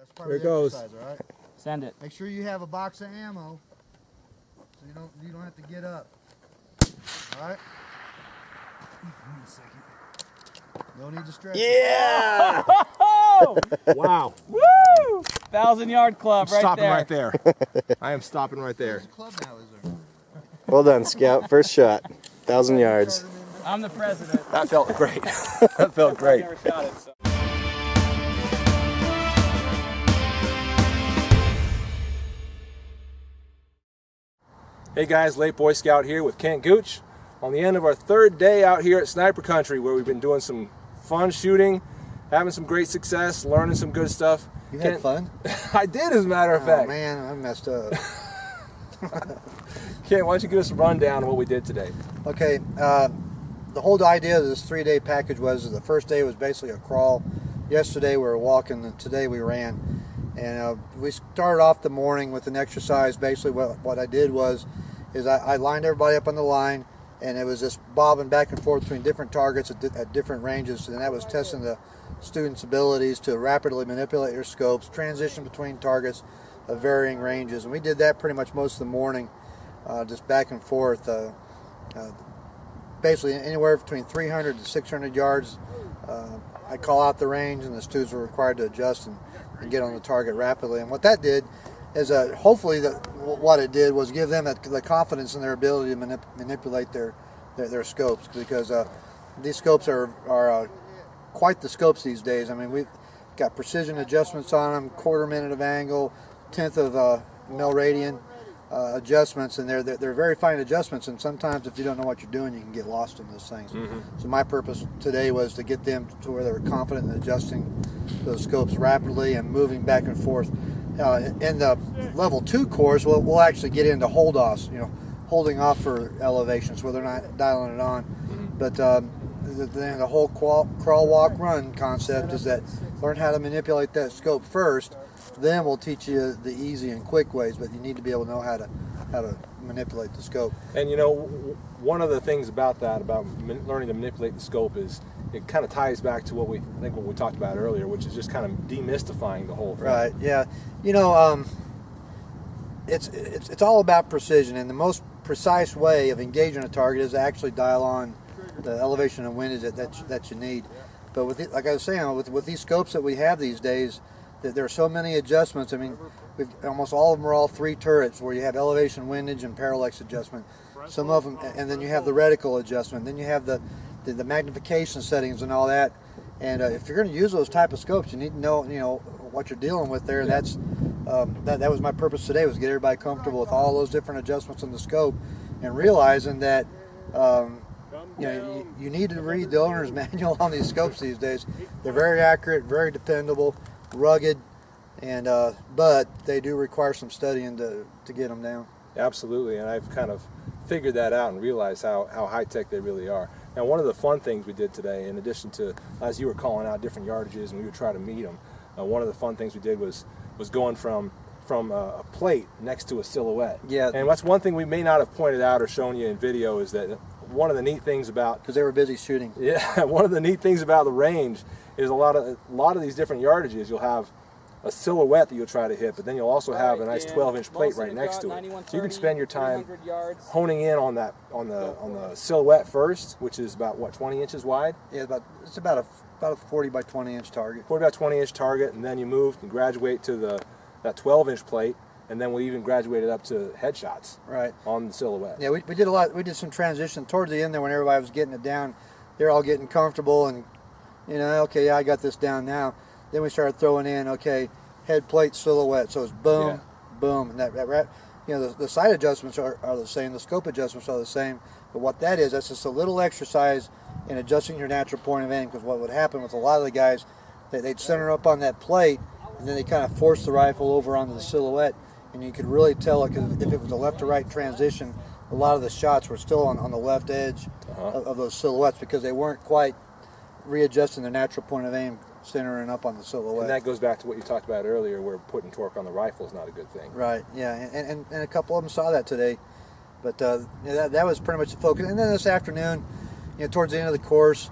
That's part There of it the goes. exercise, all right? Send it. Make sure you have a box of ammo, so you don't have to get up. All right. Give me a second. No need to stretch. Yeah! Oh! Wow. Woo! 1,000-yard club right Stopping there. right there. I am stopping right there. There's a club now, is there? Well done, Scout. First shot. 1,000 yards. I'm the president. That felt great. That felt great. Never shot it, so. Hey guys, late Boy Scout here with Kent Gooch on the end of our third day out here at Sniper Country, where we've been doing some fun shooting, having some great success, learning some good stuff. You had fun? I did, as a matter of fact. Oh man, I messed up. Kent, why don't you give us a rundown of what we did today? Okay, the whole idea of this 3-day package was the first day was basically a crawl. Yesterday we were walking, and today we ran. And we started off the morning with an exercise. Basically what I did was I lined everybody up on the line, and it was just bobbing back and forth between different targets at different ranges, and that was testing the students' abilities to rapidly manipulate their scopes, transition between targets of varying ranges. And we did that pretty much most of the morning, just back and forth. Basically anywhere between 300 to 600 yards. I call out the range, and the students were required to adjust and get on the target rapidly. And what that did is hopefully what it did was give them the confidence in their ability to manipulate their scopes, because these scopes are quite the scopes these days. I mean, we've got precision adjustments on them, quarter minute of angle, tenth of mil radian adjustments, and they're very fine adjustments, and sometimes if you don't know what you're doing, you can get lost in those things. So my purpose today was to get them to where they were confident in adjusting those scopes rapidly and moving back and forth. In the level 2 course, we'll actually get into hold-offs, holding off for elevations where they're not dialing it on. But the whole crawl, walk, run concept is that learn how to manipulate that scope first, then we'll teach you the easy and quick ways, but you need to be able to know how to manipulate the scope. And one of the things about that, about learning to manipulate the scope, is it kind of ties back to what we talked about earlier, which is just kind of demystifying the whole thing. Right, yeah. It's all about precision, and the most precise way of engaging a target is to actually dial on the elevation and windage that you need. But like I was saying, with these scopes that we have these days, there are so many adjustments. I mean, almost all of them are all 3 turrets, where you have elevation, windage, and parallax adjustment. Some of them, and then you have the reticle adjustment. Then you have the magnification settings and all that. And if you're going to use those type of scopes, you need to know what you're dealing with there. Yeah. That was my purpose today, was get everybody comfortable with all those different adjustments in the scope, and realizing that you need to read the owner's manual on these scopes these days. They're very accurate, very dependable, rugged, and but they do require some studying to get them down. Absolutely, and I've kind of figured that out and realized how high-tech they really are. Now, one of the fun things we did today, in addition to, as you were calling out different yardages and we would try to meet them, one of the fun things we did was going from a plate next to a silhouette. Yeah. And that's one thing we may not have pointed out or shown you in video, is that one of the neat things about, because they were busy shooting. Yeah, one of the neat things about the range is a lot of these different yardages, you'll have a silhouette that you'll try to hit, but then you'll also have a nice 12-inch plate right next to it. So you can spend your time honing in on the silhouette first, which is about what, 20 inches wide? Yeah, it's about a 40 by 20 inch target. 40 by 20 inch target, and then you move and graduate to that 12-inch plate, and then we even graduated up to headshots on the silhouette. Yeah, we did a lot. We did some transition towards the end there when everybody was getting it down. They're all getting comfortable, and okay, yeah, I got this down now. Then we started throwing in, okay, head plate, silhouette. So it's boom, boom, and the sight adjustments are the same, the scope adjustments are the same. But what that's just a little exercise in adjusting your natural point of aim. Because what would happen with a lot of the guys, they'd center up on that plate, and then they kind of force the rifle over onto the silhouette, and you could really tell it, because if it was a left to right transition, a lot of the shots were still on the left edge of those silhouettes, because they weren't quite readjusting their natural point of aim, centering up on the silhouette. And that goes back to what you talked about earlier, where putting torque on the rifle is not a good thing. Right, yeah, and a couple of them saw that today. But that was pretty much the focus. And then this afternoon, towards the end of the course,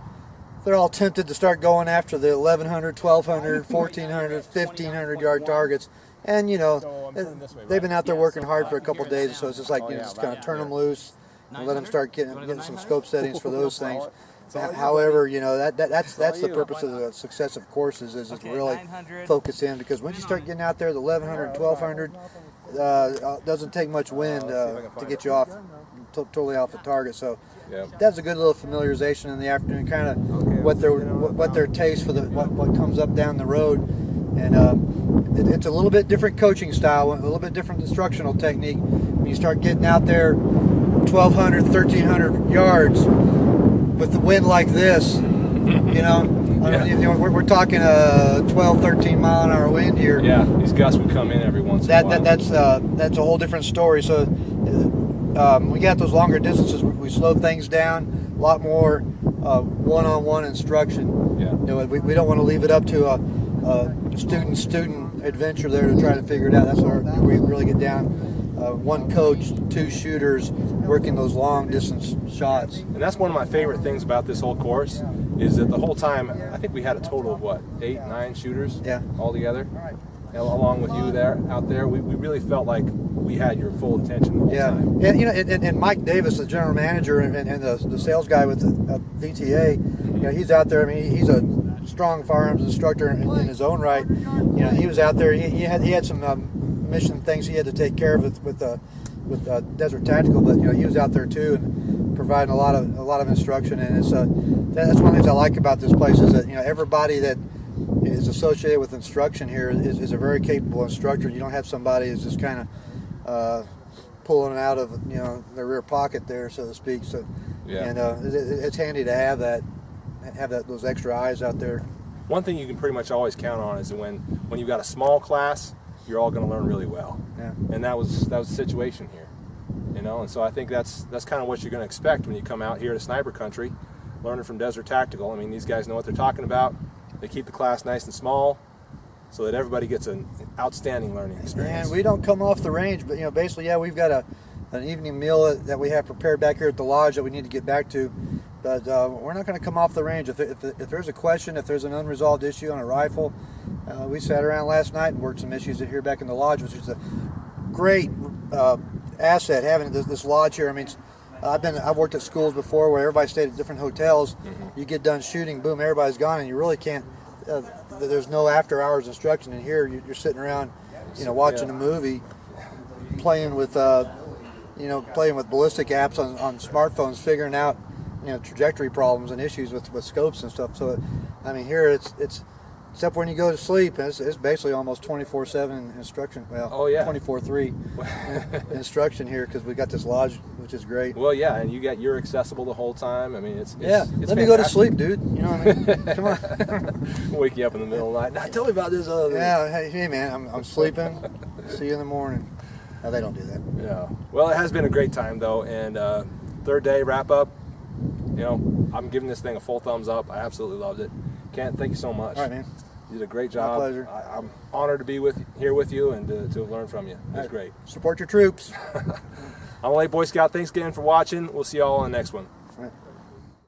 they're all tempted to start going after the 1,100, 1,200, 1,400, 1,500 yard targets. And, you know, they've been out there working hard for a couple of days, so it's just like, you know, just kind of turn them loose and let them start getting some scope settings for those things. However, you know, that's the purpose of the success of courses is to really focus in, because once you start getting out there, the 1,100, 1,200 doesn't take much wind to get you off totally off the target. So that's a good little familiarization in the afternoon, kind of what their taste for what comes up down the road. And it's a little bit different coaching style, a little bit different instructional technique. When you start getting out there 1,200, 1,300 yards with the wind like this, you know, we're talking a 12, 13 mile an hour wind here. Yeah, these gusts would come in every once in a while. That's a whole different story. So we got those longer distances. We slow things down, a lot more one-on-one instruction. Yeah. You know, we don't want to leave it up to a student adventure there to try to figure it out. That's where we really get down. One coach, two shooters, working those long distance shots. And that's one of my favorite things about this whole course, is that the whole time, I think we had a total of what, 8, 9 shooters all together? And along with you out there, we really felt like we had your full attention the whole time. And you know, and Mike Davis, the general manager and the sales guy with the VTA, you know, he's out there. I mean, he's a strong firearms instructor in his own right. You know, he was out there. He had some mission things he had to take care of with Desert Tactical, but you know, he was out there too and providing a lot of instruction. And it's that's one of the things I like about this place, is that, you know, everybody that is associated with instruction here is a very capable instructor. You don't have somebody who's just kind of pulling it out of, you know, their rear pocket there, so to speak. So and it's handy to have those extra eyes out there. One thing you can pretty much always count on is that when you've got a small class, you're all going to learn really well. Yeah. And that was the situation here, you know. And so I think that's kind of what you're going to expect when you come out here to sniper country, learning from Desert Tactical. I mean, these guys know what they're talking about. They keep the class nice and small so that everybody gets an outstanding learning experience. And we don't come off the range, but, you know, basically, we've got an evening meal that we have prepared back here at the lodge that we need to get back to. But we're not going to come off the range. If there's a question, if there's an unresolved issue on a rifle, we sat around last night and worked some issues here back in the lodge, which is a great asset having this lodge here. I mean, I've worked at schools before where everybody stayed at different hotels. You get done shooting, boom, everybody's gone, and you really can't. There's no after hours instruction. And here you're sitting around, you know, watching a movie, playing with ballistic apps on smartphones, figuring out, you know, trajectory problems and issues with scopes and stuff. So, I mean, here it's except when you go to sleep, it's basically almost 24/7 instruction. Well, 24/3 instruction here, because we got this lodge, which is great. Well, yeah, and you're accessible the whole time. I mean, it's let fantastic. me go to sleep, dude. You know what I mean? Come on. Wake you up in the middle of the night. Now, tell me about this other. Yeah, hey man, I'm sleeping. See you in the morning. No, they don't do that. Yeah. Well, it has been a great time though, and third day wrap up. You know, I'm giving this thing a full thumbs up. I absolutely loved it. Kent, thank you so much. All right, man. You did a great job. My pleasure. I'm honored to be here with you and to learn from you. It was great. Support your troops. I'm a late Boy Scout. Thanks again for watching. We'll see you all on the next one.